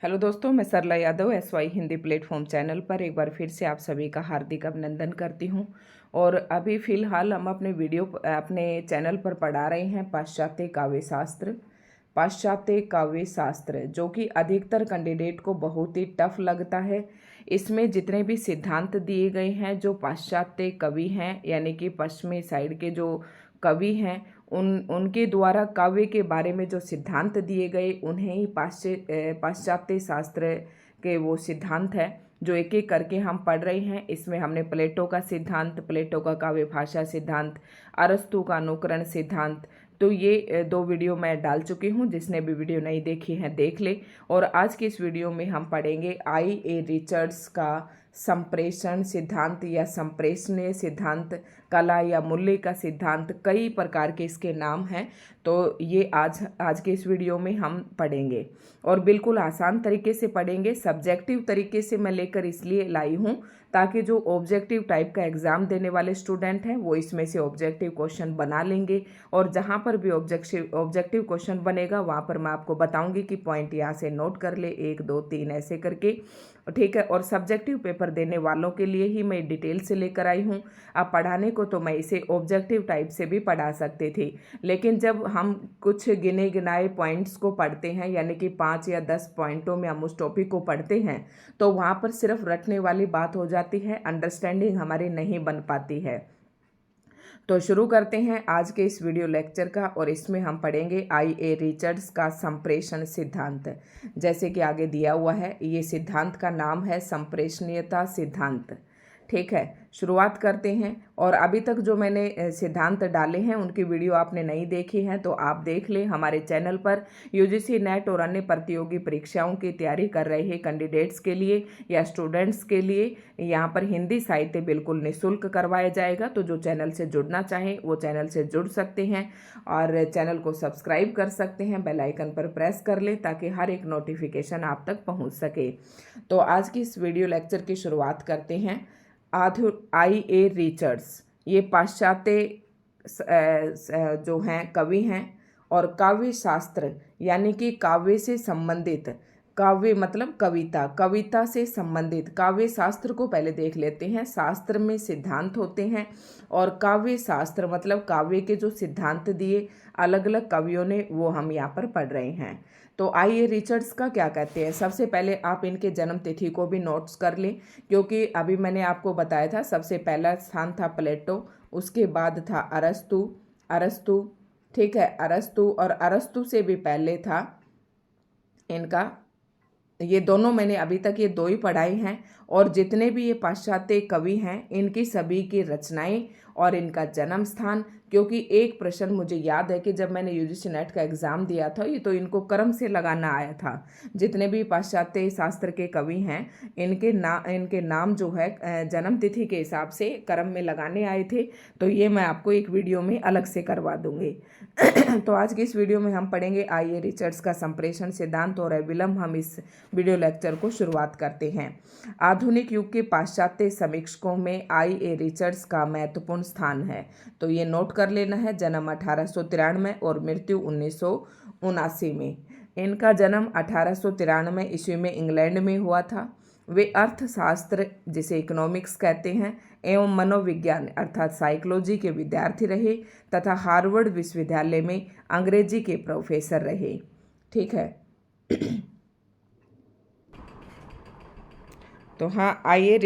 Hello दोस्तों, मैं Sarla Yadav SY Hindi platform channel पर एक बार फिर से आप सभी का हार्दिक अभिनंदन करती हूं। और अभी फ़िलहाल हम अपने चैनल पर पढ़ा रहे हैं पाश्चात्य काव्य शास्त्र। पाश्चात्य काव्य शास्त्र जो कि अधिकतर कैंडिडेट को बहुत ही टफ लगता है। इसमें जितने भी सिद्धांत दिए गए हैं, जो पाश्चात्य कवि हैं यानी कि पश्चिमी साइड के जो कवि हैं, उनके द्वारा काव्य के बारे में जो सिद्धांत दिए गए उन्हें ही पाश्चात्य शास्त्र के वो सिद्धांत है जो एक एक करके हम पढ़ रहे हैं। इसमें हमने प्लेटो का सिद्धांत, प्लेटो का काव्य भाषा सिद्धांत, अरस्तु का अनुकरण सिद्धांत, तो ये 2 वीडियो मैं डाल चुकी हूँ। जिसने भी वीडियो नहीं देखी है देख ले। और आज की इस वीडियो में हम पढ़ेंगे I.A. रिचर्ड्स का संप्रेषण सिद्धांत या संप्रेषणीय सिद्धांत, कला या मूल्य का सिद्धांत, कई प्रकार के इसके नाम हैं। तो ये आज के इस वीडियो में हम पढ़ेंगे और बिल्कुल आसान तरीके से पढ़ेंगे। सब्जेक्टिव तरीके से मैं लेकर इसलिए लाई हूँ ताकि जो ऑब्जेक्टिव टाइप का एग्ज़ाम देने वाले स्टूडेंट हैं वो इसमें से ऑब्जेक्टिव क्वेश्चन बना लेंगे। और जहाँ पर भी ऑब्जेक्टिव क्वेश्चन बनेगा वहाँ पर मैं आपको बताऊंगी कि पॉइंट यहाँ से नोट कर ले, 1 2 3 ऐसे करके, ठीक है। और सब्जेक्टिव पेपर देने वालों के लिए ही मैं डिटेल से लेकर आई हूँ। अब पढ़ाने को तो मैं इसे ऑब्जेक्टिव टाइप से भी पढ़ा सकते थे, लेकिन जब हम कुछ गिने गिनाए पॉइंट्स को पढ़ते हैं यानी कि 5 या 10 पॉइंटों में हम उस टॉपिक को पढ़ते हैं तो वहाँ पर सिर्फ रटने वाली बात हो जाती है, अंडरस्टैंडिंग हमारी नहीं बन पाती है। तो शुरू करते हैं आज के इस वीडियो लेक्चर का और इसमें हम पढ़ेंगे I.A. रिचर्ड्स का संप्रेषण सिद्धांत। जैसे कि आगे दिया हुआ है, ये सिद्धांत का नाम है संप्रेषणीयता सिद्धांत, ठीक है। शुरुआत करते हैं। और अभी तक जो मैंने सिद्धांत डाले हैं उनकी वीडियो आपने नहीं देखी है तो आप देख लें। हमारे चैनल पर UGC नेट और अन्य प्रतियोगी परीक्षाओं की तैयारी कर रहे कैंडिडेट्स के लिए या स्टूडेंट्स के लिए यहाँ पर हिंदी साहित्य बिल्कुल निःशुल्क करवाया जाएगा। तो जो चैनल से जुड़ना चाहें वो चैनल से जुड़ सकते हैं और चैनल को सब्सक्राइब कर सकते हैं, बेल आइकन पर प्रेस कर लें ताकि हर एक नोटिफिकेशन आप तक पहुँच सके। तो आज की इस वीडियो लेक्चर की शुरुआत करते हैं। I.A. रिचर्ड्स ये पाश्चात्य जो हैं कवि हैं और काव्य शास्त्र यानी कि काव्य से संबंधित, काव्य मतलब कविता, कविता से संबंधित काव्य शास्त्र को पहले देख लेते हैं। शास्त्र में सिद्धांत होते हैं और काव्य शास्त्र मतलब काव्य के जो सिद्धांत दिए अलग अलग कवियों ने वो हम यहाँ पर पढ़ रहे हैं। तो I.A. रिचर्ड्स का क्या कहते हैं, सबसे पहले आप इनके जन्म तिथि को भी नोट्स कर लें, क्योंकि अभी मैंने आपको बताया था सबसे पहला स्थान था प्लेटो, उसके बाद था अरस्तु, ठीक है, अरस्तु, और अरस्तु से भी पहले था इनका, ये दोनों मैंने अभी तक ये 2 ही पढ़ाई हैं। और जितने भी ये पाश्चात्य कवि हैं इनकी सभी की रचनाएं और इनका जन्म स्थान, क्योंकि एक प्रश्न मुझे याद है कि जब मैंने UGC नेट का एग्ज़ाम दिया था ये तो इनको क्रम से लगाना आया था। जितने भी पाश्चात्य शास्त्र के कवि हैं इनके नाम जो है जन्म तिथि के हिसाब से क्रम में लगाने आए थे। तो ये मैं आपको एक वीडियो में अलग से करवा दूंगी। तो आज की इस वीडियो में हम पढ़ेंगे I.A. रिचर्ड्स का संप्रेषण सिद्धांत और अविलंब हम इस वीडियो लेक्चर को शुरुआत करते हैं। आधुनिक युग के पाश्चात्य समीक्षकों में I.A. रिचर्ड्स का महत्वपूर्ण स्थान है। तो ये नोट कर लेना है। जन्म 1893 और मृत्यु 1979 में। इनका जन्म 1893 ईस्वी में इंग्लैंड में हुआ था। वे अर्थशास्त्र जिसे इकोनॉमिक्स कहते हैं एवं मनोविज्ञान अर्थात साइकोलॉजी के विद्यार्थी रहे तथा हार्वर्ड विश्वविद्यालय में अंग्रेजी के प्रोफेसर रहे, ठीक है। तो हाँ, I.A.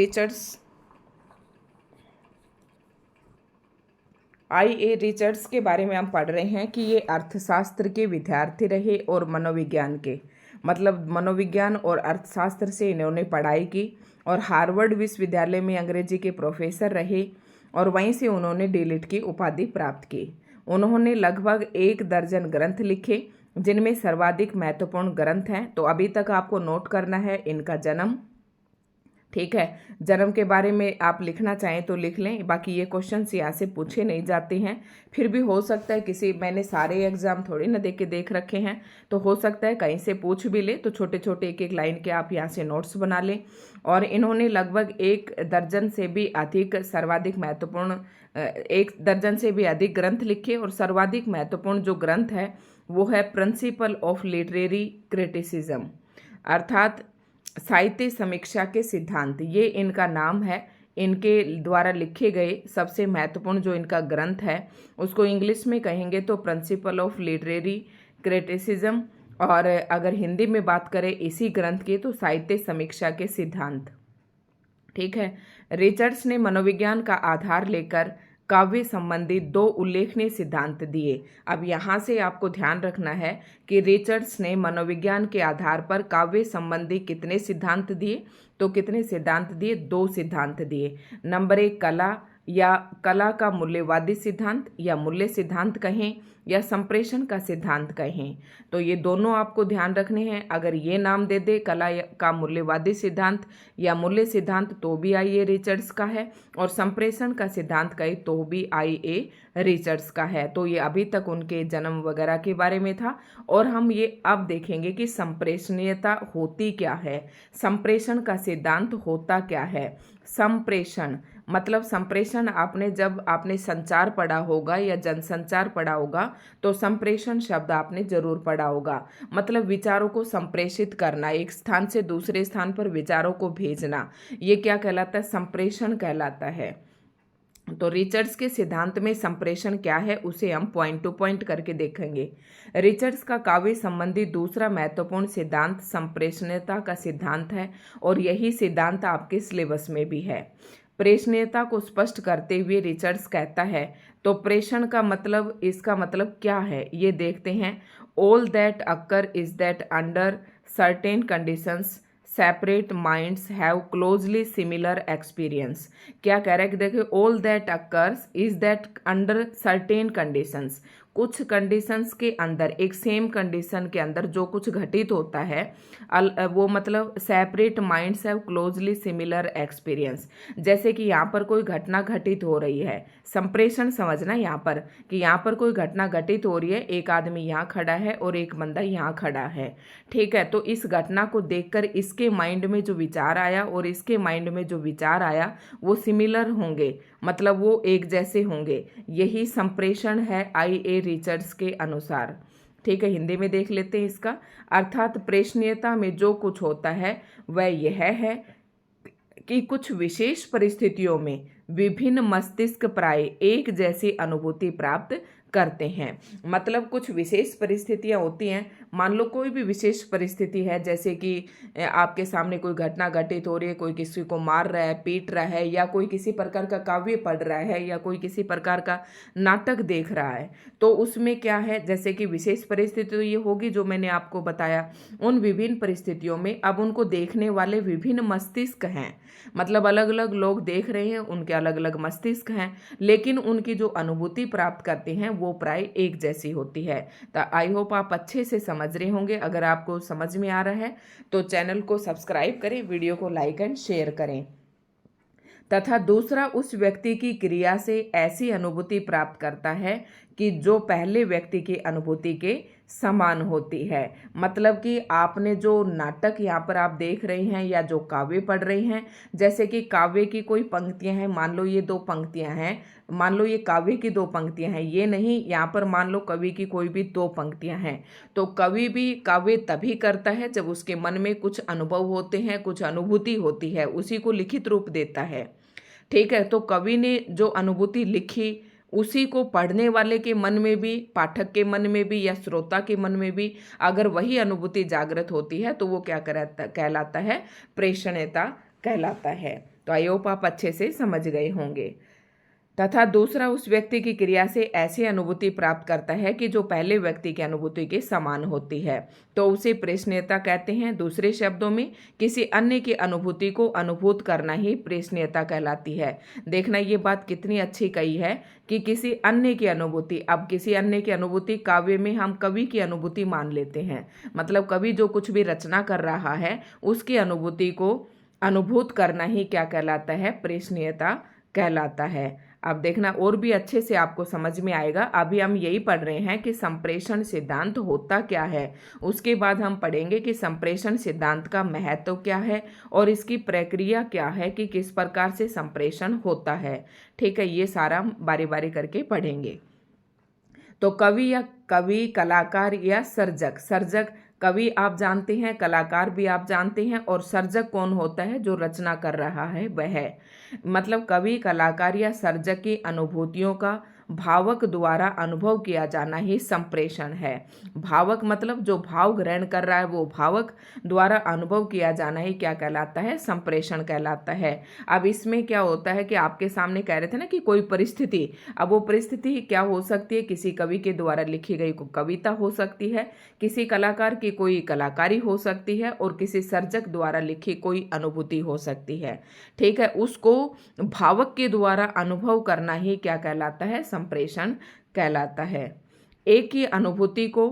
रिचर्ड्स के बारे में हम पढ़ रहे हैं कि ये अर्थशास्त्र के विद्यार्थी रहे और मनोविज्ञान के, मतलब मनोविज्ञान और अर्थशास्त्र से इन्होंने पढ़ाई की और हार्वर्ड विश्वविद्यालय में अंग्रेजी के प्रोफेसर रहे और वहीं से उन्होंने D.Litt की उपाधि प्राप्त की। उन्होंने लगभग 1 दर्जन ग्रंथ लिखे जिनमें सर्वाधिक महत्वपूर्ण ग्रंथ हैं। तो अभी तक आपको नोट करना है इनका जन्म, ठीक है। जन्म के बारे में आप लिखना चाहें तो लिख लें, बाकी ये क्वेश्चंस यहाँ से पूछे नहीं जाते हैं। फिर भी हो सकता है मैंने सारे एग्जाम थोड़ी ना देख रखे हैं, तो हो सकता है कहीं से पूछ भी ले, तो छोटे छोटे एक एक लाइन के आप यहाँ से नोट्स बना लें। और इन्होंने लगभग 1 दर्जन से भी अधिक ग्रंथ लिखे और सर्वाधिक महत्वपूर्ण जो ग्रंथ है वो है प्रिंसिपल ऑफ लिटरेरी क्रिटिसिज्म। अर्थात साहित्य समीक्षा के सिद्धांत, ये इनका नाम है। इनके द्वारा लिखे गए सबसे महत्वपूर्ण जो इनका ग्रंथ है उसको इंग्लिश में कहेंगे तो प्रिंसिपल ऑफ लिटरेरी क्रिटिसिज्म, और अगर हिंदी में बात करें इसी ग्रंथ की तो साहित्य समीक्षा के सिद्धांत। ठीक है। रिचर्ड्स ने मनोविज्ञान का आधार लेकर काव्य संबंधी 2 उल्लेखनीय सिद्धांत दिए। अब यहाँ से आपको ध्यान रखना है कि रिचर्ड्स ने मनोविज्ञान के आधार पर काव्य संबंधी कितने सिद्धांत दिए, तो कितने सिद्धांत दिए? 2 सिद्धांत दिए। नंबर 1 कला या कला का मूल्यवादी सिद्धांत, या मूल्य सिद्धांत कहें या संप्रेषण का सिद्धांत कहें, तो ये दोनों आपको ध्यान रखने हैं। अगर ये नाम दे दे कला का मूल्यवादी सिद्धांत या मूल्य सिद्धांत तो भी आइए रिचर्ड्स का है, और संप्रेषण का सिद्धांत कहे तो भी आइए रिचर्ड्स का है। तो ये अभी तक उनके जन्म वगैरह के बारे में था, और हम ये अब देखेंगे कि संप्रेषणीयता होती क्या है, संप्रेषण का सिद्धांत होता क्या है। संप्रेषण मतलब संप्रेषण जब आपने संचार पढ़ा होगा या जनसंचार पढ़ा होगा तो संप्रेषण शब्द आपने जरूर पढ़ा होगा। मतलब विचारों को संप्रेषित करना, एक स्थान से दूसरे स्थान पर विचारों को भेजना, ये क्या कहलाता है? संप्रेषण कहलाता है। तो रिचर्ड्स के सिद्धांत में संप्रेषण क्या है उसे हम पॉइंट टू पॉइंट करके देखेंगे। रिचर्ड्स का काव्य संबंधी दूसरा महत्वपूर्ण सिद्धांत संप्रेषणीयता का सिद्धांत है, और यही सिद्धांत आपके सिलेबस में भी है। प्रेषणीयता को स्पष्ट करते हुए रिचर्ड्स कहता है, तो प्रेषण का मतलब, इसका मतलब क्या है ये देखते हैं। All that occur is that under certain conditions separate minds have closely similar experience. क्या कह रहा है कि देखिए, all that occurs is that under certain conditions, कुछ कंडीशंस के अंदर, एक सेम कंडीशन के अंदर जो कुछ घटित होता है वो मतलब separate minds have closely similar experience. जैसे कि यहाँ पर कोई घटना घटित हो रही है, संप्रेषण समझना यहाँ पर कि यहाँ पर कोई घटना घटित हो रही है, एक आदमी यहाँ खड़ा है और एक बंदा यहाँ खड़ा है। ठीक है। तो इस घटना को देखकर इसके माइंड में जो विचार आया और इसके माइंड में जो विचार आया वो सिमिलर होंगे, मतलब वो एक जैसे होंगे। यही संप्रेषण है आई.ए. रिचर्ड्स के अनुसार। ठीक है। हिंदी में देख लेते हैं इसका। अर्थात प्रेषणीयता में जो कुछ होता है वह यह है कि कुछ विशेष परिस्थितियों में विभिन्न मस्तिष्क प्राय एक जैसी अनुभूति प्राप्त करते हैं। मतलब कुछ विशेष परिस्थितियां होती हैं, मान लो कोई भी विशेष परिस्थिति है, जैसे कि आपके सामने कोई घटना घटित हो रही है, कोई किसी को मार रहा है, पीट रहा है, या कोई किसी प्रकार का काव्य पढ़ रहा है, या कोई किसी प्रकार का नाटक देख रहा है, तो उसमें क्या है, जैसे कि विशेष परिस्थिति तो ये होगी जो मैंने आपको बताया। उन विभिन्न परिस्थितियों में अब उनको देखने वाले विभिन्न मस्तिष्क हैं, मतलब अलग अलग लोग देख रहे हैं, उनके अलग अलग मस्तिष्क हैं, लेकिन उनकी जो अनुभूति प्राप्त करते हैं वो प्राय एक जैसी होती है। तो आई होप आप अच्छे से समझ रहे होंगे। अगर आपको समझ में आ रहा है तो चैनल को सब्सक्राइब करें, वीडियो को लाइक एंड शेयर करें। तथा दूसरा, उस व्यक्ति की क्रिया से ऐसी अनुभूति प्राप्त करता है कि जो पहले व्यक्ति की अनुभूति के समान होती है। मतलब कि आपने जो नाटक यहाँ पर आप देख रहे हैं या जो काव्य पढ़ रहे हैं, जैसे कि काव्य की कोई पंक्तियां हैं, मान लो ये 2 पंक्तियां हैं, मान लो ये काव्य की 2 पंक्तियां हैं, ये नहीं, यहाँ पर मान लो कवि की कोई भी 2 पंक्तियां हैं, तो कवि भी काव्य तभी करता है जब उसके मन में कुछ अनुभव होते हैं, कुछ अनुभूति होती है, उसी को लिखित रूप देता है। ठीक है। तो कवि ने जो अनुभूति लिखी उसी को पढ़ने वाले के मन में भी, पाठक के मन में भी या श्रोता के मन में भी अगर वही अनुभूति जागृत होती है तो वो क्या कहलाता है? प्रेषणीयता कहलाता है। तो आई होप आप अच्छे से समझ गए होंगे। तथा दूसरा, उस व्यक्ति की क्रिया से ऐसी अनुभूति प्राप्त करता है कि जो पहले व्यक्ति की अनुभूति के समान होती है, तो उसे प्रेषणीयता कहते हैं। दूसरे शब्दों में किसी अन्य की अनुभूति को अनुभूत करना ही प्रेषणीयता कहलाती है। देखना ये बात कितनी अच्छी कही है कि किसी अन्य की अनुभूति, अब किसी अन्य की अनुभूति काव्य में हम कवि की अनुभूति मान लेते हैं, मतलब कवि जो कुछ भी रचना कर रहा है उसकी अनुभूति को अनुभूत करना ही क्या कहलाता है? प्रेषणीयता कहलाता है। अब देखना और भी अच्छे से आपको समझ में आएगा। अभी हम यही पढ़ रहे हैं कि संप्रेषण सिद्धांत होता क्या है, उसके बाद हम पढ़ेंगे कि संप्रेषण सिद्धांत का महत्व क्या है और इसकी प्रक्रिया क्या है कि किस प्रकार से संप्रेषण होता है। ठीक है। ये सारा बारी बारी करके पढ़ेंगे। तो कवि या कलाकार या सर्जक कवि आप जानते हैं, कलाकार भी आप जानते हैं, और सर्जक कौन होता है? जो रचना कर रहा है वह। मतलब कवि, कलाकार या सर्जक की अनुभूतियों का भावक द्वारा अनुभव किया जाना ही संप्रेषण है। भावक मतलब जो भाव ग्रहण कर रहा है, वो भावक द्वारा अनुभव किया जाना ही क्या कहलाता है? संप्रेषण कहलाता है। अब इसमें क्या होता है कि आपके सामने कह रहे थे ना कि कोई परिस्थिति, अब वो परिस्थिति क्या हो सकती है? किसी कवि के द्वारा लिखी गई कोई कविता हो सकती है, किसी कलाकार की कोई कलाकारी हो सकती है, और किसी सर्जक द्वारा लिखी कोई अनुभूति हो सकती है। ठीक है, उसको भावक के द्वारा अनुभव करना ही क्या कहलाता है? संप्रेषण कहलाता है। एक ही अनुभूति को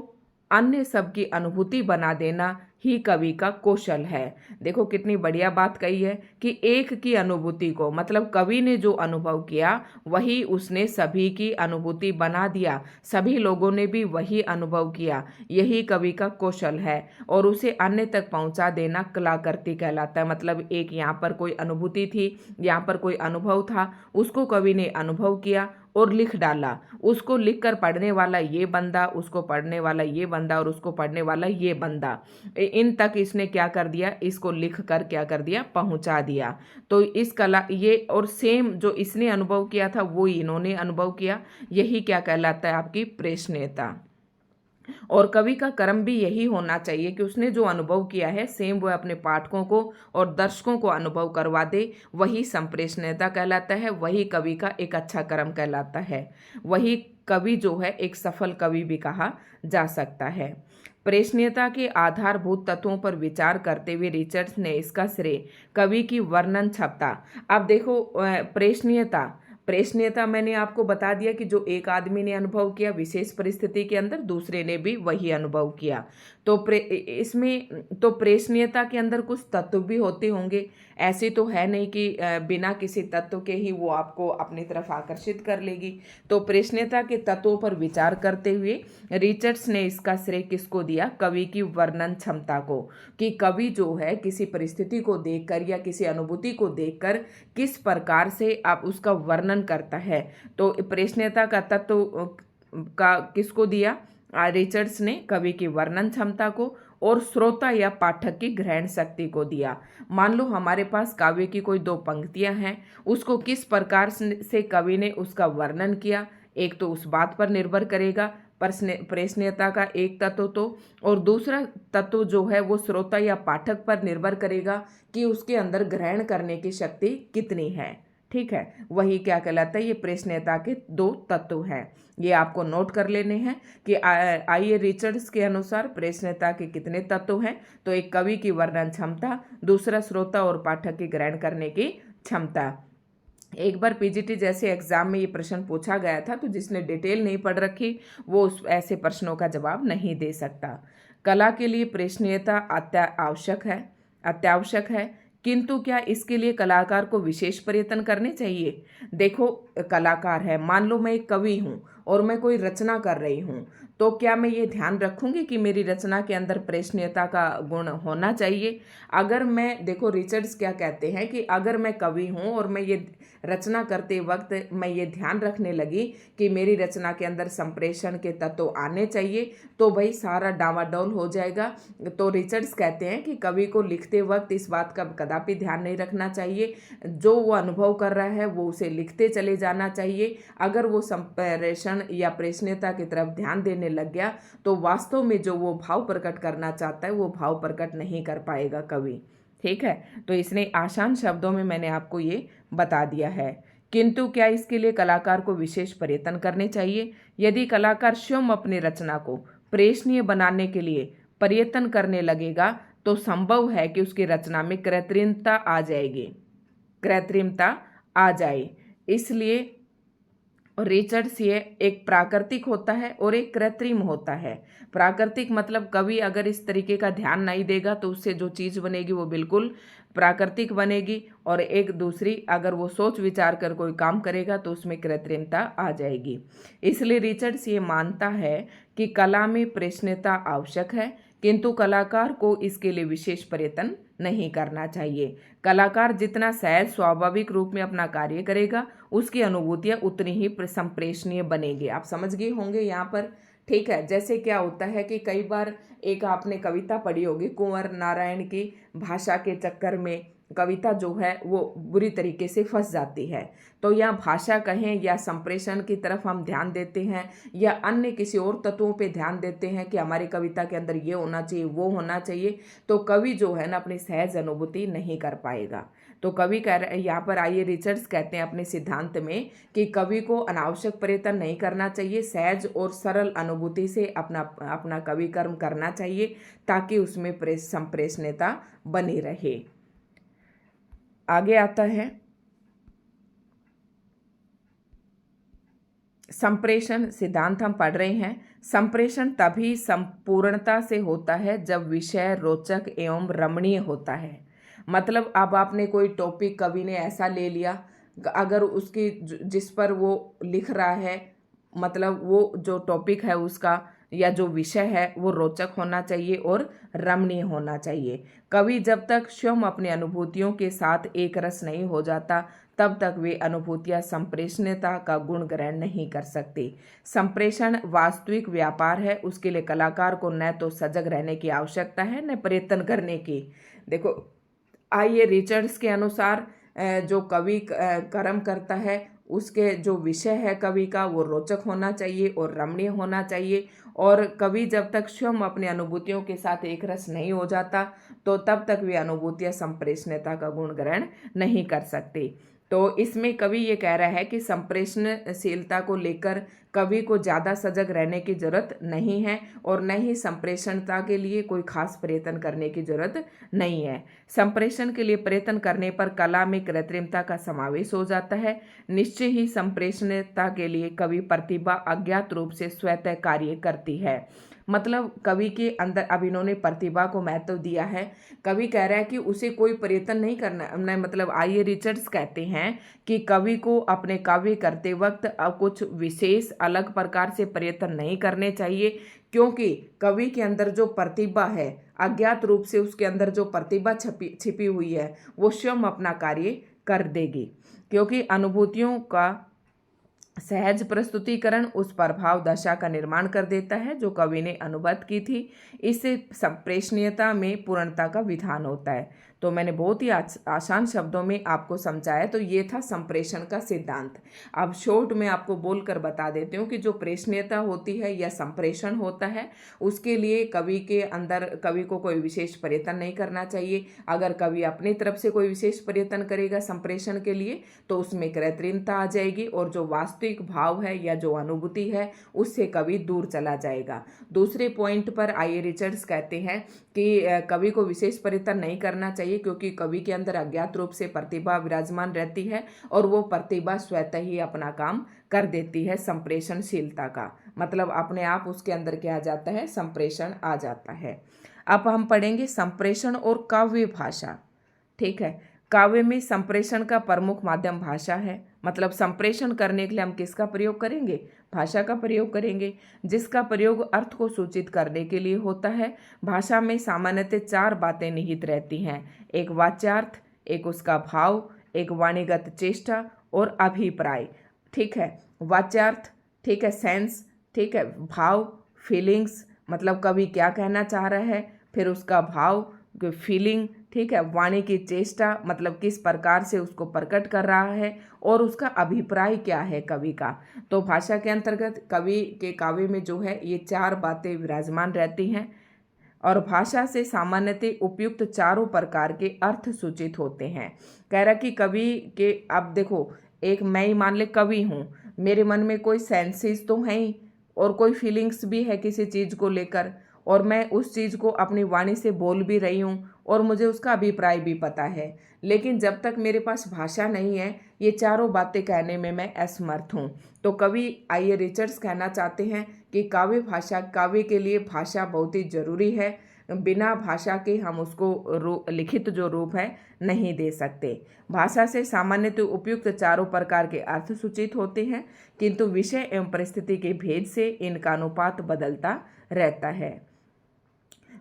अन्य सब की अनुभूति बना देना ही कवि का कौशल है। देखो कितनी बढ़िया बात कही है कि एक की अनुभूति को, मतलब कवि ने जो अनुभव किया वही उसने सभी की अनुभूति बना दिया, सभी लोगों ने भी वही अनुभव किया, यही कवि का कौशल है। और उसे अन्य तक पहुंचा देना कलाकृति कहलाता है। मतलब एक यहाँ पर कोई अनुभूति थी, यहाँ पर कोई अनुभव था, उसको कवि ने अनुभव किया और लिख डाला। उसको लिखकर पढ़ने वाला ये बंदा, उसको पढ़ने वाला ये बंदा, और उसको पढ़ने वाला ये बंदा, इन तक इसने क्या कर दिया? इसको लिख कर क्या कर दिया? पहुंचा दिया। तो इस कला ये, और सेम जो इसने अनुभव किया था वो इन्होंने अनुभव किया, यही क्या कहलाता है? आपकी प्रेषणीयता। और कवि का कर्म भी यही होना चाहिए कि उसने जो अनुभव किया है सेम वो अपने पाठकों को और दर्शकों को अनुभव करवा दे, वही संप्रेषणीयता कहलाता है, वही कवि का एक अच्छा कर्म कहलाता है, वही कवि जो है एक सफल कवि भी कहा जा सकता है। प्रेषणीयता के आधारभूत तत्वों पर विचार करते हुए रिचर्ड्स ने इसका श्रेय कवि की वर्णन क्षमता। अब देखो प्रेषणीयता, प्रेषणीयता मैंने आपको बता दिया कि जो एक आदमी ने अनुभव किया विशेष परिस्थिति के अंदर, दूसरे ने भी वही अनुभव किया। तो इसमें तो प्रेषणीयता के अंदर कुछ तत्व भी होते होंगे, ऐसे तो है नहीं कि बिना किसी तत्व के ही वो आपको अपनी तरफ आकर्षित कर लेगी। तो प्रेषणीयता के तत्वों पर विचार करते हुए रिचर्ड्स ने इसका श्रेय किसको दिया? कवि की वर्णन क्षमता को, कि कवि जो है किसी परिस्थिति को देखकर या किसी अनुभूति को देखकर किस प्रकार से आप उसका वर्णन करता है। तो प्रेषणीयता का तत्व का किसको दिया? रिचर्ड्स ने कवि की वर्णन क्षमता को और श्रोता या पाठक की ग्रहण शक्ति को दिया। मान लो हमारे पास काव्य की कोई दो पंक्तियां हैं, उसको किस प्रकार से कवि ने उसका वर्णन किया, एक तो उस बात पर निर्भर करेगा प्रेषणीयता का एक तत्व तो, और दूसरा तत्व जो है वो श्रोता या पाठक पर निर्भर करेगा कि उसके अंदर ग्रहण करने की शक्ति कितनी है। ठीक है, वही क्या कहलाता है? ये प्रेषणीयता के दो तत्व हैं, ये आपको नोट कर लेने हैं कि आइए रिचर्ड्स के अनुसार प्रेषणीयता के कितने तत्व हैं। तो एक कवि की वर्णन क्षमता, दूसरा श्रोता और पाठक की ग्रहण करने की क्षमता। एक बार पीजीटी जैसे एग्जाम में ये प्रश्न पूछा गया था, तो जिसने डिटेल नहीं पढ़ रखी वो उस ऐसे प्रश्नों का जवाब नहीं दे सकता। कला के लिए प्रेषणीयता अत्यावश्यक है, किंतु क्या इसके लिए कलाकार को विशेष प्रयत्न करने चाहिए? देखो कलाकार है, मान लो मैं एक कवि हूँ और मैं कोई रचना कर रही हूँ, तो क्या मैं ये ध्यान रखूंगी कि मेरी रचना के अंदर प्रेषणीयता का गुण होना चाहिए? अगर मैं, देखो रिचर्ड्स क्या कहते हैं कि अगर मैं कवि हूँ और मैं ये रचना करते वक्त मैं ये ध्यान रखने लगी कि मेरी रचना के अंदर संप्रेषण के तत्व आने चाहिए, तो भाई सारा डामाडोल हो जाएगा। तो रिचर्ड्स कहते हैं कि कवि को लिखते वक्त इस बात का कदापि ध्यान नहीं रखना चाहिए, जो वो अनुभव कर रहा है वो उसे लिखते चले जाना चाहिए। अगर वो संप्रेषण या प्रेषणीयता की तरफ ध्यान देने लग गया तो वास्तव में जो वो भाव प्रकट करना चाहता है वो भाव प्रकट नहीं कर पाएगा कवि। ठीक है, तो इसने आसान शब्दों में मैंने आपको ये बता दिया है। किंतु क्या इसके लिए कलाकार को विशेष प्रयत्न करने चाहिए? यदि कलाकार स्वयं अपनी रचना को प्रेषणीय बनाने के लिए प्रयत्न करने लगेगा तो संभव है कि उसकी रचना में कृत्रिमता आ जाए। इसलिए रिचर्ड्स ये एक प्राकृतिक होता है और एक कृत्रिम होता है। प्राकृतिक मतलब कवि अगर इस तरीके का ध्यान नहीं देगा तो उससे जो चीज़ बनेगी वो बिल्कुल प्राकृतिक बनेगी, और एक दूसरी अगर वो सोच विचार कर कोई काम करेगा तो उसमें कृत्रिमता आ जाएगी। इसलिए रिचर्ड्स ये मानता है कि कला में प्रेषणीयता आवश्यक है, किंतु कलाकार को इसके लिए विशेष प्रयत्न नहीं करना चाहिए। कलाकार जितना सहज स्वाभाविक रूप में अपना कार्य करेगा उसकी अनुभूतियां उतनी ही संप्रेषणीय बनेगी। आप समझ गए होंगे यहाँ पर। ठीक है। जैसे क्या होता है कि कई बार एक आपने कविता पढ़ी होगी, कुंवर नारायण की भाषा के चक्कर में कविता जो है वो बुरी तरीके से फंस जाती है। तो या भाषा कहें या संप्रेषण की तरफ हम ध्यान देते हैं या अन्य किसी और तत्वों पे ध्यान देते हैं कि हमारी कविता के अंदर ये होना चाहिए, वो होना चाहिए, तो कवि जो है ना अपनी सहज अनुभूति नहीं कर पाएगा। तो कवि कह रहे यहाँ पर आइए रिचर्ड्स कहते हैं अपने सिद्धांत में कि कवि को अनावश्यक प्रयत्न नहीं करना चाहिए, सहज और सरल अनुभूति से अपना अपना कवि कर्म करना चाहिए ताकि उसमें संप्रेषणीयता बनी रहे। आगे आता है संप्रेषण सिद्धांत हम पढ़ रहे हैं। संप्रेषण तभी संपूर्णता से होता है जब विषय रोचक एवं रमणीय होता है। मतलब अब आपने कोई टॉपिक कवि ने ऐसा ले लिया, अगर उसकी जिस पर वो लिख रहा है, मतलब वो जो टॉपिक है उसका या जो विषय है वो रोचक होना चाहिए और रमणीय होना चाहिए। कवि जब तक स्वयं अपनी अनुभूतियों के साथ एक रस नहीं हो जाता तब तक वे अनुभूतियां संप्रेषणीयता का गुण ग्रहण नहीं कर सकती। संप्रेषण वास्तविक व्यापार है, उसके लिए कलाकार को न तो सजग रहने की आवश्यकता है न प्रयत्न करने की। देखो आइए रिचर्ड्स के अनुसार जो कवि कर्म करता है उसके जो विषय है कवि का वो रोचक होना चाहिए और रमणीय होना चाहिए। और कवि जब तक स्वयं अपनी अनुभूतियों के साथ एक रस नहीं हो जाता तो तब तक वे अनुभूतियां संप्रेषणीयता का गुण ग्रहण नहीं कर सकती। तो इसमें कवि ये कह रहा है कि संप्रेषणशीलता को लेकर कवि को ज़्यादा सजग रहने की जरूरत नहीं है और न ही संप्रेषणता के लिए कोई खास प्रयत्न करने की जरूरत नहीं है। संप्रेषण के लिए प्रयत्न करने पर कला में कृत्रिमता का समावेश हो जाता है। निश्चय ही संप्रेषणता के लिए कवि प्रतिभा अज्ञात रूप से स्वतः कार्य करती है। मतलब कवि के अंदर अब इन्होंने प्रतिभा को महत्व दिया है। कवि कह रहा है कि उसे कोई प्रयत्न नहीं करना, मतलब आइए रिचर्ड्स कहते हैं कि कवि को अपने काव्य करते वक्त कुछ विशेष अलग प्रकार से प्रयत्न नहीं करने चाहिए, क्योंकि कवि के अंदर जो प्रतिभा है अज्ञात रूप से उसके अंदर जो प्रतिभा छिपी हुई है वो स्वयं अपना कार्य कर देगी। क्योंकि अनुभूतियों का सहज प्रस्तुतिकरण उस प्रभाव दशा का निर्माण कर देता है जो कवि ने अनुभव की थी। इससे संप्रेषणीयता में पूर्णता का विधान होता है। तो मैंने बहुत ही आसान शब्दों में आपको समझाया। तो ये था संप्रेषण का सिद्धांत। अब शॉर्ट में आपको बोलकर बता देती हूँ कि जो प्रेषणीयता होती है या संप्रेषण होता है उसके लिए कवि के अंदर कवि को कोई विशेष प्रयत्न नहीं करना चाहिए। अगर कवि अपनी तरफ से कोई विशेष प्रयत्न करेगा संप्रेषण के लिए तो उसमें कृत्रिमता आ जाएगी और जो वास्तविक भाव है या जो अनुभूति है उससे कवि दूर चला जाएगा। दूसरे पॉइंट पर आइए रिचर्ड्स कहते हैं कि कवि को विशेष प्रयत्न नहीं करना चाहिए क्योंकि कवि के अंदर अज्ञात रूप से प्रतिभा विराजमान रहती है और वो प्रतिभा स्वतः ही अपना काम कर देती है। संप्रेषणशीलता का मतलब अपने आप उसके अंदर क्या आ जाता है, संप्रेषण आ जाता है। अब हम पढ़ेंगे संप्रेषण और काव्य भाषा। ठीक है, काव्य में संप्रेषण का प्रमुख माध्यम भाषा है। मतलब संप्रेषण करने के लिए हम किसका प्रयोग करेंगे, भाषा का प्रयोग करेंगे, जिसका प्रयोग अर्थ को सूचित करने के लिए होता है। भाषा में सामान्यतः 4 बातें निहित रहती हैं, एक वाच्यार्थ, एक उसका भाव, एक वाणीगत चेष्टा और अभिप्राय। ठीक है, वाच्यार्थ, ठीक है, सेंस, ठीक है, भाव, फीलिंग्स, मतलब कवि क्या कहना चाह रहा है, फिर उसका भाव, फीलिंग, ठीक है, वाणी की चेष्टा मतलब किस प्रकार से उसको प्रकट कर रहा है और उसका अभिप्राय क्या है कवि का। तो भाषा के अंतर्गत कवि के काव्य में जो है ये 4 बातें विराजमान रहती हैं और भाषा से सामान्यतः उपयुक्त चारों प्रकार के अर्थ सूचित होते हैं। कह रहा कि कवि के, अब देखो एक मैं ही मान ले कवि हूँ, मेरे मन में कोई सेंसेस तो हैं ही और कोई फीलिंग्स भी है किसी चीज़ को लेकर और मैं उस चीज़ को अपनी वाणी से बोल भी रही हूँ और मुझे उसका अभिप्राय भी पता है। लेकिन जब तक मेरे पास भाषा नहीं है ये चारों बातें कहने में मैं असमर्थ हूँ। तो कवि आइए रिचर्ड्स कहना चाहते हैं कि काव्य के लिए भाषा बहुत ही जरूरी है। बिना भाषा के हम उसको लिखित जो रूप है नहीं दे सकते। भाषा से सामान्यतः उपयुक्त चारों प्रकार के अर्थ सूचित होते हैं, किंतु विषय एवं परिस्थिति के भेद से इनका अनुपात बदलता रहता है।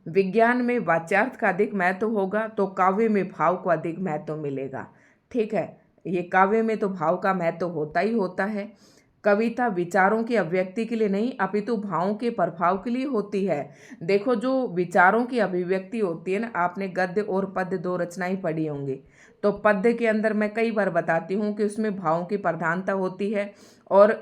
विज्ञान में वाच्यार्थ का अधिक महत्व होगा तो काव्य में भाव को अधिक महत्व मिलेगा। ठीक है, ये काव्य में तो भाव का महत्व होता ही होता है। कविता विचारों की अभिव्यक्ति के लिए नहीं अपितु भावों के प्रभाव के लिए होती है। देखो जो विचारों की अभिव्यक्ति होती है ना, आपने गद्य और पद्य दो रचनाएं पढ़ी होंगी। तो पद्य के अंदर मैं कई बार बताती हूँ कि उसमें भावों की प्रधानता होती है और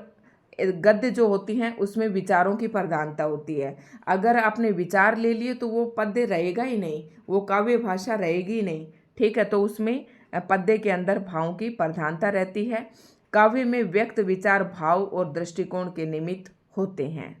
गद्य जो होती हैं उसमें विचारों की प्रधानता होती है। अगर आपने विचार ले लिए तो वो पद्य रहेगा ही नहीं, वो काव्य भाषा रहेगी ही नहीं। ठीक है, तो उसमें पद्य के अंदर भावों की प्रधानता रहती है। काव्य में व्यक्त विचार भाव और दृष्टिकोण के निमित्त होते हैं।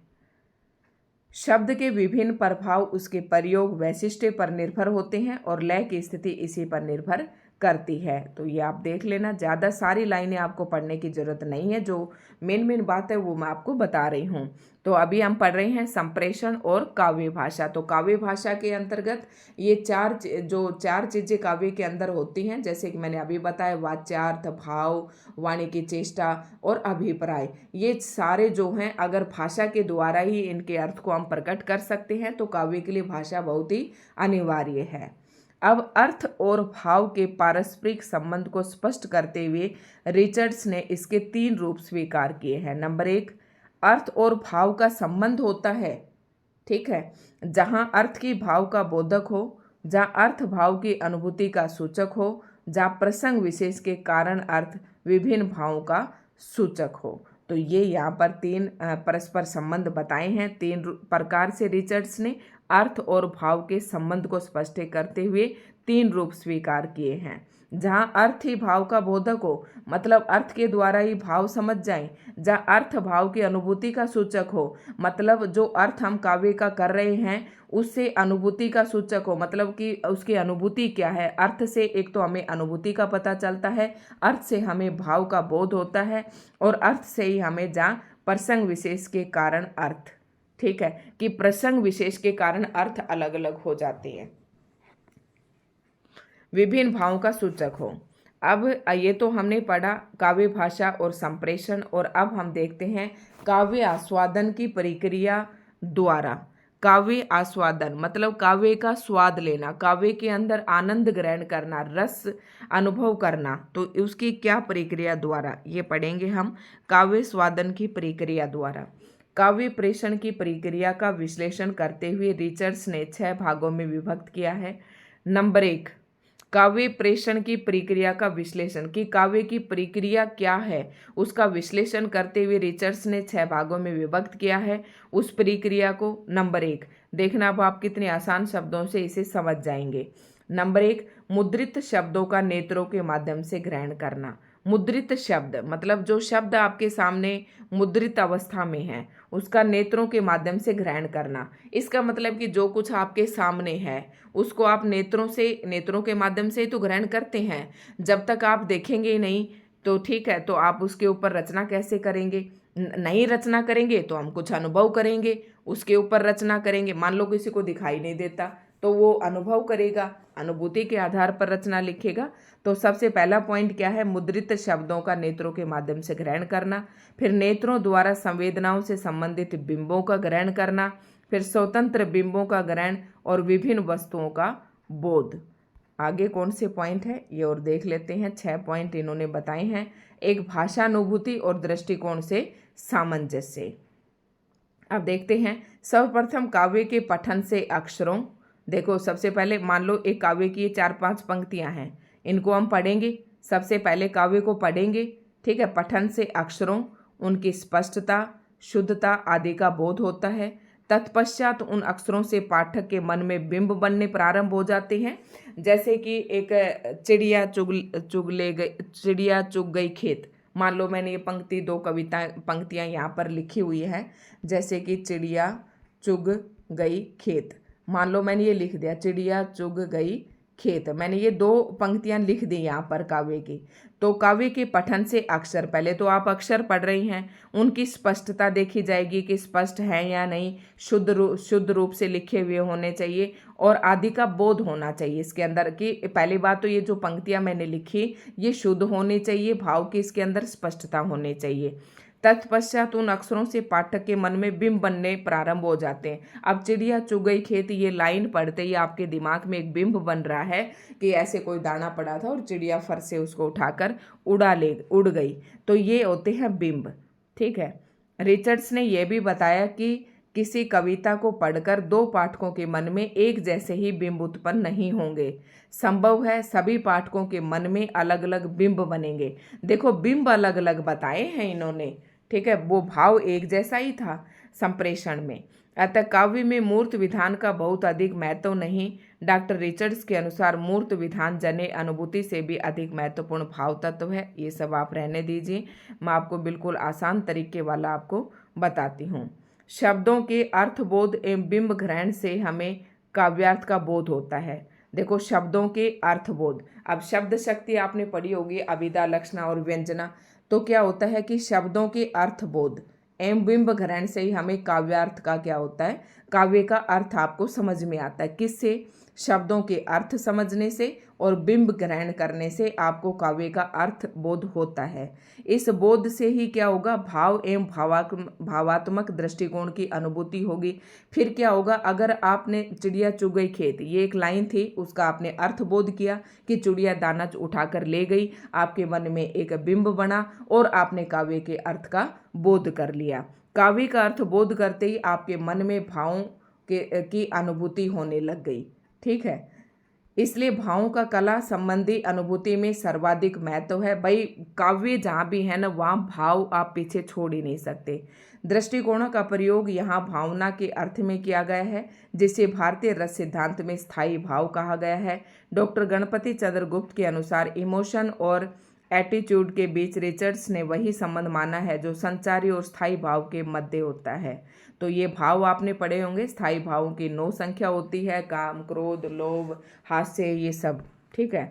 शब्द के विभिन्न प्रभाव उसके प्रयोग वैशिष्ट्य पर निर्भर होते हैं और लय की स्थिति इसी पर निर्भर करती है। तो ये आप देख लेना, ज़्यादा सारी लाइनें आपको पढ़ने की जरूरत नहीं है, जो मेन बात है वो मैं आपको बता रही हूँ। तो अभी हम पढ़ रहे हैं संप्रेषण और काव्य भाषा। तो काव्य भाषा के अंतर्गत ये चार चीज़ें काव्य के अंदर होती हैं, जैसे कि मैंने अभी बताया, वाच्यार्थ, भाव, वाणी की चेष्टा और अभिप्राय। ये सारे जो हैं अगर भाषा के द्वारा ही इनके अर्थ को हम प्रकट कर सकते हैं तो काव्य के लिए भाषा बहुत ही अनिवार्य है। अब अर्थ और भाव के पारस्परिक संबंध को स्पष्ट करते हुए रिचर्ड्स ने इसके 3 रूप स्वीकार किए हैं। नंबर 1, अर्थ और भाव का संबंध होता है। ठीक है, जहाँ अर्थ की भाव का बोधक हो, जहाँ अर्थ भाव की अनुभूति का सूचक हो, जहाँ प्रसंग विशेष के कारण अर्थ विभिन्न भावों का सूचक हो। तो ये यहाँ पर 3 परस्पर संबंध बताए हैं। 3 प्रकार से रिचर्ड्स ने अर्थ और भाव के संबंध को स्पष्ट करते हुए 3 रूप स्वीकार किए हैं। जहाँ अर्थ ही भाव का बोधक हो, मतलब अर्थ के द्वारा ही भाव समझ जाएं। जहाँ अर्थ भाव की अनुभूति का सूचक हो, मतलब जो अर्थ हम काव्य का कर रहे हैं उससे अनुभूति का सूचक हो, मतलब कि उसकी अनुभूति क्या है। अर्थ से एक तो हमें अनुभूति का पता चलता है, अर्थ से हमें भाव का बोध होता है और अर्थ से ही हमें जहाँ प्रसंग विशेष के कारण अर्थ, ठीक है, कि प्रसंग विशेष के कारण अर्थ अलग अलग हो जाते हैं, विभिन्न भावों का सूचक हो। अब ये तो हमने पढ़ा काव्य भाषा और संप्रेषण, और अब हम देखते हैं काव्य आस्वादन की प्रक्रिया द्वारा। काव्य आस्वादन मतलब काव्य का स्वाद लेना, काव्य के अंदर आनंद ग्रहण करना, रस अनुभव करना। तो उसकी क्या प्रक्रिया द्वारा, ये पढ़ेंगे हम। काव्य स्वादन की प्रक्रिया द्वारा काव्य प्रेषण की प्रक्रिया का विश्लेषण करते हुए रिचर्ड्स ने 6 भागों में विभक्त किया है। नंबर 1, काव्य प्रेषण की प्रक्रिया का विश्लेषण, कि काव्य की प्रक्रिया क्या है उसका विश्लेषण करते हुए रिचर्ड्स ने 6 भागों में विभक्त किया है उस प्रक्रिया को। नंबर 1 देखना, अब आप कितने आसान शब्दों से इसे समझ जाएंगे। नंबर 1, मुद्रित शब्दों का नेत्रों के माध्यम से ग्रहण करना। मुद्रित शब्द मतलब जो शब्द आपके सामने मुद्रित अवस्था में है उसका नेत्रों के माध्यम से ग्रहण करना। इसका मतलब कि जो कुछ आपके सामने है उसको आप नेत्रों के माध्यम से ही तो ग्रहण करते हैं। जब तक आप देखेंगे ही नहीं तो ठीक है, तो आप उसके ऊपर रचना कैसे करेंगे? नहीं रचना करेंगे तो हम कुछ अनुभव करेंगे, उसके ऊपर रचना करेंगे। मान लो किसी को दिखाई नहीं देता तो वो अनुभव करेगा, अनुभूति के आधार पर रचना लिखेगा। तो सबसे पहला पॉइंट क्या है? मुद्रित शब्दों का नेत्रों के माध्यम से ग्रहण करना। फिर नेत्रों द्वारा संवेदनाओं से संबंधित बिंबों का ग्रहण करना। फिर स्वतंत्र बिंबों का ग्रहण और विभिन्न वस्तुओं का बोध। आगे कौन से पॉइंट है ये और देख लेते हैं। 6 पॉइंट इन्होंने बताए हैं। एक, भाषानुभूति और दृष्टिकोण से सामंजस्य। अब देखते हैं सर्वप्रथम काव्य के पठन से अक्षरों। देखो सबसे पहले मान लो एक काव्य की 4-5 पंक्तियां हैं, इनको हम पढ़ेंगे। सबसे पहले काव्य को पढ़ेंगे, ठीक है। पठन से अक्षरों, उनकी स्पष्टता, शुद्धता आदि का बोध होता है। तत्पश्चात उन अक्षरों से पाठक के मन में बिंब बनने प्रारंभ हो जाते हैं। जैसे कि एक चिड़िया चुग गई खेत। मान लो मैंने ये पंक्ति 2 पंक्तियां यहाँ पर लिखी हुई है। जैसे कि चिड़िया चुग गई खेत, मान लो मैंने ये लिख दिया चिड़िया चुग गई खेत, मैंने ये 2 पंक्तियां लिख दी यहाँ पर काव्य की। तो काव्य के पठन से अक्षर, पहले तो आप अक्षर पढ़ रही हैं, उनकी स्पष्टता देखी जाएगी कि स्पष्ट है या नहीं, शुद्ध रूप से लिखे हुए होने चाहिए और आदि का बोध होना चाहिए इसके अंदर। कि पहली बात तो ये जो पंक्तियां मैंने लिखी ये शुद्ध होनी चाहिए, भाव की इसके अंदर स्पष्टता होनी चाहिए। तत्पश्चात उन अक्षरों से पाठक के मन में बिंब बनने प्रारंभ हो जाते हैं। अब चिड़िया चुग गई खेत, ये लाइन पढ़ते ही आपके दिमाग में एक बिंब बन रहा है कि ऐसे कोई दाना पड़ा था और चिड़िया फर से उसको उठाकर उड़ गई। तो ये होते हैं बिंब, ठीक है। रिचर्ड्स ने यह भी बताया कि किसी कविता को पढ़कर दो पाठकों के मन में एक जैसे ही बिंब उत्पन्न नहीं होंगे। संभव है सभी पाठकों के मन में अलग अलग बिंब बनेंगे। देखो बिंब अलग अलग बताए हैं इन्होंने, ठीक है, वो भाव एक जैसा ही था संप्रेषण में। अतः काव्य में मूर्त विधान का बहुत अधिक महत्व नहीं। डॉक्टर रिचर्ड्स के अनुसार मूर्त विधान जने अनुभूति से भी अधिक महत्वपूर्ण भाव तत्व है। ये सब आप रहने दीजिए, मैं आपको बिल्कुल आसान तरीके वाला आपको बताती हूँ। शब्दों के अर्थबोध एवं बिंब ग्रहण से हमें काव्यार्थ का बोध होता है। देखो शब्दों के अर्थबोध, अब शब्द शक्ति आपने पढ़ी होगी, अभिधा, लक्षणा और व्यंजना। तो क्या होता है कि शब्दों के अर्थबोध एवं बिंब ग्रहण से ही हमें काव्यार्थ का क्या होता है, काव्य का अर्थ आपको समझ में आता है। किससे? शब्दों के अर्थ समझने से और बिंब ग्रहण करने से आपको काव्य का अर्थ बोध होता है। इस बोध से ही क्या होगा, भाव एवं भावात्मक दृष्टिकोण की अनुभूति होगी। फिर क्या होगा, अगर आपने चिड़िया चुग गई खेत, ये एक लाइन थी, उसका आपने अर्थ बोध किया कि चिड़िया दाना उठाकर ले गई, आपके मन में एक बिंब बना और आपने काव्य के अर्थ का बोध कर लिया। काव्य का अर्थ बोध करते ही आपके मन में भावों की अनुभूति होने लग गई। ठीक है, इसलिए भावों का कला संबंधी अनुभूति में सर्वाधिक महत्व है। भाई काव्य जहाँ भी है ना, वहाँ भाव आप पीछे छोड़ ही नहीं सकते। दृष्टिकोणों का प्रयोग यहाँ भावना के अर्थ में किया गया है, जिसे भारतीय रस सिद्धांत में स्थायी भाव कहा गया है। डॉक्टर गणपति चंद्र गुप्त के अनुसार इमोशन और एटीट्यूड के बीच रिचर्ड्स ने वही संबंध माना है जो संचारी और स्थायी भाव के मध्य होता है। तो ये भाव आपने पढ़े होंगे, स्थायी भावों की 9 संख्या होती है, काम, क्रोध, लोभ, हास्य, ये सब। ठीक है,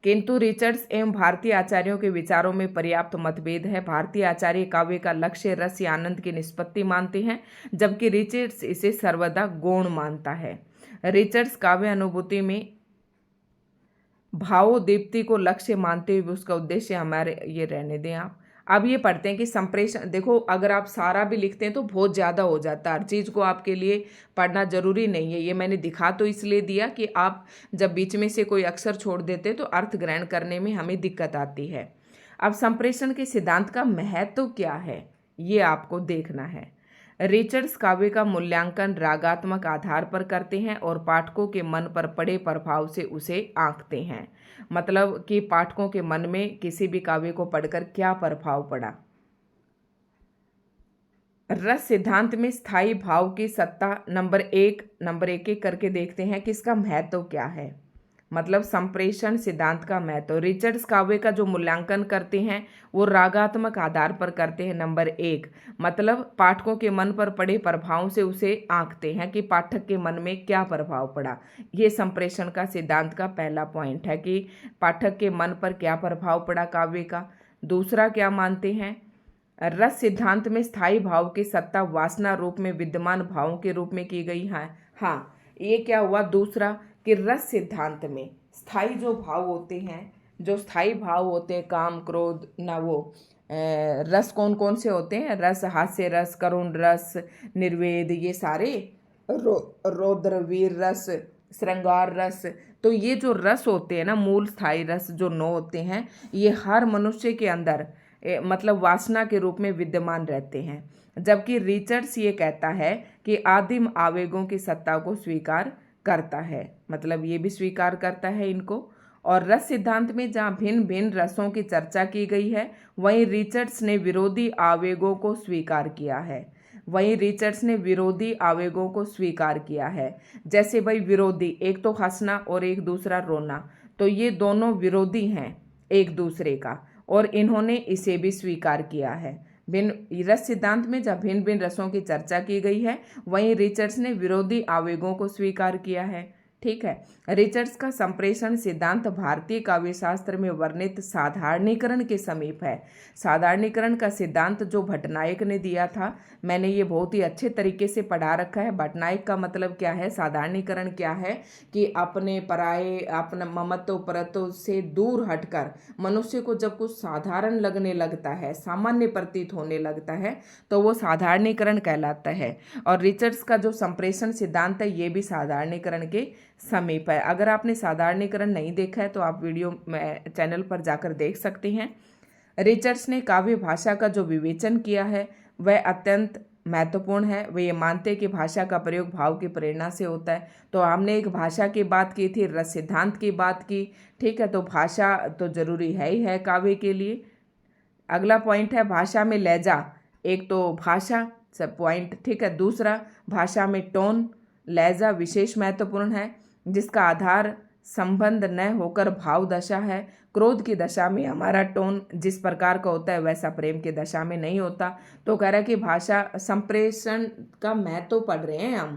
किंतु रिचर्ड्स एवं भारतीय आचार्यों के विचारों में पर्याप्त मतभेद है। भारतीय आचार्य काव्य का लक्ष्य रस या आनंद की निष्पत्ति मानते हैं, जबकि रिचर्ड्स इसे सर्वदा गौण मानता है। रिचर्ड्स काव्य अनुभूति में भावोद्दीप्ति को लक्ष्य मानते हुए उसका उद्देश्य हमारे, ये रहने दें आप। अब ये पढ़ते हैं कि संप्रेषण, देखो अगर आप सारा भी लिखते हैं तो बहुत ज़्यादा हो जाता है, हर चीज़ को आपके लिए पढ़ना जरूरी नहीं है। ये मैंने दिखा तो इसलिए दिया कि आप जब बीच में से कोई अक्षर छोड़ देते हैं तो अर्थ ग्रहण करने में हमें दिक्कत आती है। अब संप्रेषण के सिद्धांत का महत्व क्या है, ये आपको देखना है। रिचर्ड्स काव्य का मूल्यांकन रागात्मक आधार पर करते हैं और पाठकों के मन पर पड़े प्रभाव से उसे आंकते हैं। मतलब कि पाठकों के मन में किसी भी काव्य को पढ़कर क्या प्रभाव पड़ा। रस सिद्धांत में स्थायी भाव की सत्ता नंबर एक एक करके देखते हैं कि इसका महत्व क्या है। मतलब संप्रेषण सिद्धांत का महत्व, रिचर्ड्स काव्य का जो मूल्यांकन करते हैं वो रागात्मक आधार पर करते हैं। नंबर 1 मतलब पाठकों के मन पर पड़े प्रभाव से उसे आंकते हैं कि पाठक के मन में क्या प्रभाव पड़ा। ये संप्रेषण का सिद्धांत का पहला पॉइंट है कि पाठक के मन पर क्या प्रभाव पड़ा काव्य का। दूसरा क्या मानते हैं, रस सिद्धांत में स्थायी भाव की सत्ता वासना रूप में विद्यमान भावों के रूप में की गई है। हाँ, ये क्या हुआ दूसरा, कि रस सिद्धांत में स्थायी जो भाव होते हैं, जो स्थायी भाव होते हैं, काम, क्रोध, ना वो रस कौन कौन से होते हैं, रस हास्य रस, करुण रस, निर्वेद, ये सारे, रौद्र, वीर रस, श्रृंगार रस। तो ये जो रस होते हैं ना, मूल स्थायी रस जो 9 होते हैं, ये हर मनुष्य के अंदर मतलब वासना के रूप में विद्यमान रहते हैं। जबकि रिचर्ड्स ये कहता है कि आदिम आवेगों की सत्ता को स्वीकार करता है, मतलब ये भी स्वीकार करता है इनको। और रस सिद्धांत में जहाँ भिन्न भिन्न रसों की चर्चा की गई है, वहीं रिचर्ड्स ने विरोधी आवेगों को स्वीकार किया है। जैसे भाई विरोधी, एक तो हंसना और एक दूसरा रोना, तो ये दोनों विरोधी हैं एक दूसरे का, और इन्होंने इसे भी स्वीकार किया है। भिन्न रस सिद्धांत में जब भिन्न भिन्न रसों की चर्चा की गई है, वहीं रिचर्ड्स ने विरोधी आवेगों को स्वीकार किया है। ठीक है, रिचर्ड्स का संप्रेषण सिद्धांत भारतीय काव्य शास्त्र में वर्णित साधारणीकरण के समीप है। साधारणीकरण का सिद्धांत जो भट्टनायक ने दिया था, मैंने ये बहुत ही अच्छे तरीके से पढ़ा रखा है। भट्टनायक का मतलब क्या है, साधारणीकरण क्या है कि अपने पराये, अपना ममत्व परत्व से दूर हटकर मनुष्य को जब कुछ साधारण लगने लगता है, सामान्य प्रतीत होने लगता है, तो वो साधारणीकरण कहलाता है। और रिचर्ड्स का जो संप्रेषण सिद्धांत है, ये भी साधारणीकरण के समीप है। अगर आपने साधारणीकरण नहीं देखा है तो आप वीडियो चैनल पर जाकर देख सकते हैं। रिचर्ड्स ने काव्य भाषा का जो विवेचन किया है वह अत्यंत महत्वपूर्ण है। वे ये मानते हैं कि भाषा का प्रयोग भाव की प्रेरणा से होता है। तो हमने एक भाषा की बात की थी, रस सिद्धांत की बात की, ठीक है। तो भाषा तो जरूरी है ही है काव्य के लिए। अगला पॉइंट है भाषा में लहजा। एक तो भाषा सब पॉइंट, ठीक है। दूसरा, भाषा में टोन, लहजा विशेष महत्वपूर्ण है, जिसका आधार संबंध न होकर भाव दशा है। क्रोध की दशा में हमारा टोन जिस प्रकार का होता है वैसा प्रेम की दशा में नहीं होता। तो कह रहा है कि भाषा संप्रेषण का महत्व पढ़ रहे हैं हम।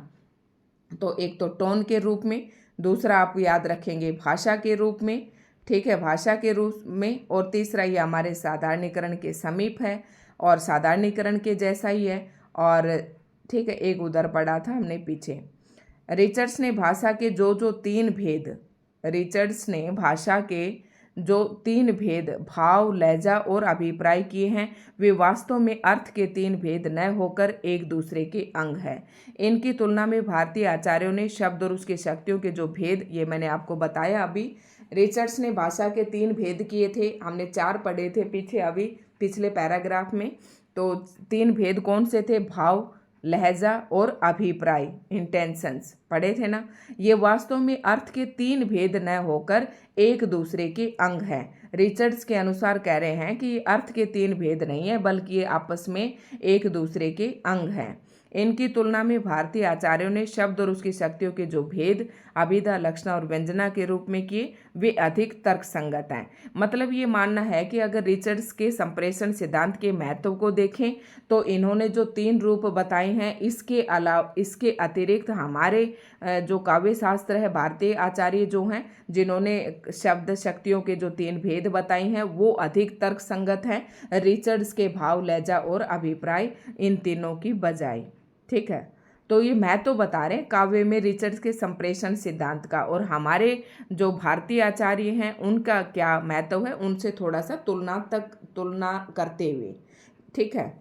तो एक तो टोन के रूप में, दूसरा आप याद रखेंगे भाषा के रूप में, ठीक है, भाषा के रूप में। और तीसरा ये हमारे साधारणीकरण के समीप है और साधारणीकरण के जैसा ही है। और ठीक है, एक उधर पढ़ा था हमने पीछे। रिचर्ड्स ने भाषा के जो तीन भेद, रिचर्ड्स ने भाषा के जो तीन भेद भाव, लहजा और अभिप्राय किए हैं वे वास्तव में अर्थ के तीन भेद न होकर एक दूसरे के अंग है। इनकी तुलना में भारतीय आचार्यों ने शब्द और उसकी शक्तियों के जो भेद, ये मैंने आपको बताया अभी। रिचर्ड्स ने भाषा के तीन भेद किए थे, हमने चार पढ़े थे पीछे अभी पिछले पैराग्राफ में। तो तीन भेद कौन से थे? भाव, लहजा और अभिप्राय, इंटेंशंस पढ़े थे ना। ये वास्तव में अर्थ के तीन भेद न होकर एक दूसरे के अंग है। रिचर्ड्स के अनुसार कह रहे हैं कि ये अर्थ के तीन भेद नहीं है बल्कि ये आपस में एक दूसरे के अंग हैं। इनकी तुलना में भारतीय आचार्यों ने शब्द और उसकी शक्तियों के जो भेद अभिधा, लक्षणा और व्यंजना के रूप में किए वे अधिक तर्कसंगत हैं। मतलब ये मानना है कि अगर रिचर्ड्स के संप्रेषण सिद्धांत के महत्व को देखें तो इन्होंने जो तीन रूप बताए हैं इसके अतिरिक्त हमारे जो काव्य शास्त्र है, भारतीय आचार्य जो हैं जिन्होंने शब्द शक्तियों के जो तीन भेद बताए हैं वो अधिक तर्कसंगत हैं रिचर्ड्स के भाव, लहजा और अभिप्राय इन तीनों की बजाय, ठीक है। तो ये मैं तो बता रहे हैं काव्य में रिचर्ड्स के संप्रेषण सिद्धांत का, और हमारे जो भारतीय आचार्य हैं उनका क्या महत्व है उनसे थोड़ा सा तुलना करते हुए, ठीक है।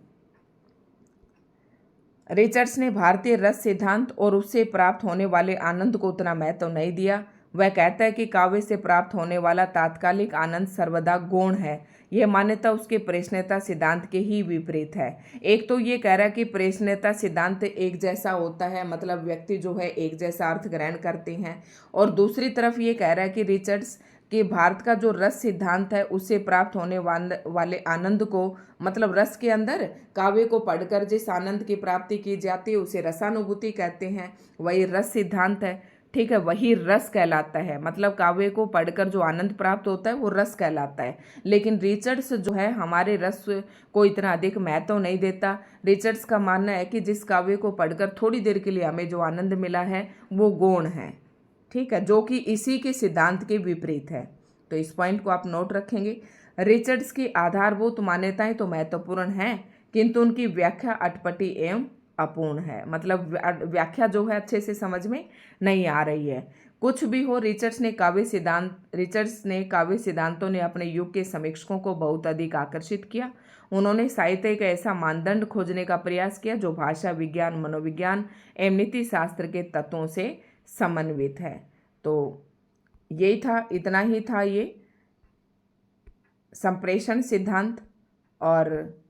रिचर्ड्स ने भारतीय रस सिद्धांत और उससे प्राप्त होने वाले आनंद को उतना महत्व नहीं दिया। वह कहता है कि काव्य से प्राप्त होने वाला तात्कालिक आनंद सर्वदा गौण है। यह मान्यता उसके प्रेषणीयता सिद्धांत के ही विपरीत है। एक तो ये कह रहा है कि प्रेषणीयता सिद्धांत एक जैसा होता है, मतलब व्यक्ति जो है एक जैसा अर्थ ग्रहण करते हैं, और दूसरी तरफ ये कह रहा है कि रिचर्ड्स कि भारत का जो रस सिद्धांत है उससे प्राप्त होने वाले आनंद को, मतलब रस के अंदर काव्य को पढ़कर जिस आनंद की प्राप्ति की जाती है उसे रसानुभूति कहते हैं, वही रस सिद्धांत है, ठीक है, वही रस कहलाता है। मतलब काव्य को पढ़कर जो आनंद प्राप्त होता है वो रस कहलाता है। लेकिन रिचर्ड्स जो है हमारे रस को इतना अधिक महत्व नहीं देता। रिचर्ड्स का मानना है कि जिस काव्य को पढ़कर थोड़ी देर के लिए हमें जो आनंद मिला है वो गौण है, ठीक है, जो कि इसी के सिद्धांत के विपरीत है। तो इस पॉइंट को आप नोट रखेंगे। रिचर्ड्स की आधारभूत मान्यताएं तो महत्वपूर्ण हैं किंतु उनकी व्याख्या अटपटी एवं अपूर्ण है। मतलब व्याख्या जो है अच्छे से समझ में नहीं आ रही है। कुछ भी हो, रिचर्ड्स ने काव्य सिद्धांतों ने अपने युग के समीक्षकों को बहुत अधिक आकर्षित किया। उन्होंने साहित्य का ऐसा मानदंड खोजने का प्रयास किया जो भाषा विज्ञान, मनोविज्ञान एवं नीति शास्त्र के तत्वों से समन्वित है। तो यही था, इतना ही था ये संप्रेषण सिद्धांत। और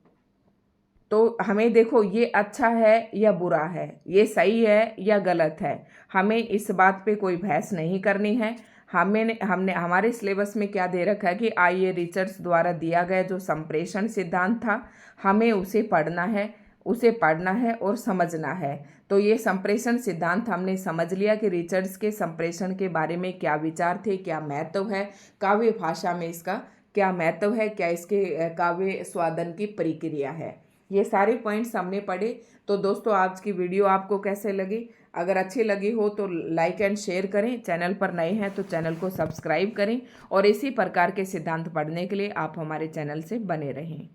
तो हमें देखो ये अच्छा है या बुरा है, ये सही है या गलत है, हमें इस बात पे कोई बहस नहीं करनी है। हमने हमारे सिलेबस में क्या दे रखा है कि आइए रिचर्ड्स द्वारा दिया गया जो संप्रेषण सिद्धांत था हमें उसे पढ़ना है और समझना है। तो ये संप्रेषण सिद्धांत हमने समझ लिया कि रिचर्ड्स के संप्रेषण के बारे में क्या विचार थे, क्या महत्व है, काव्य भाषा में इसका क्या महत्व है, क्या इसके काव्य स्वादन की प्रक्रिया है। ये सारे पॉइंट्स हमने पढ़े। तो दोस्तों आज की वीडियो आपको कैसे लगी? अगर अच्छी लगी हो तो लाइक एंड शेयर करें, चैनल पर नए हैं तो चैनल को सब्सक्राइब करें और इसी प्रकार के सिद्धांत पढ़ने के लिए आप हमारे चैनल से बने रहें।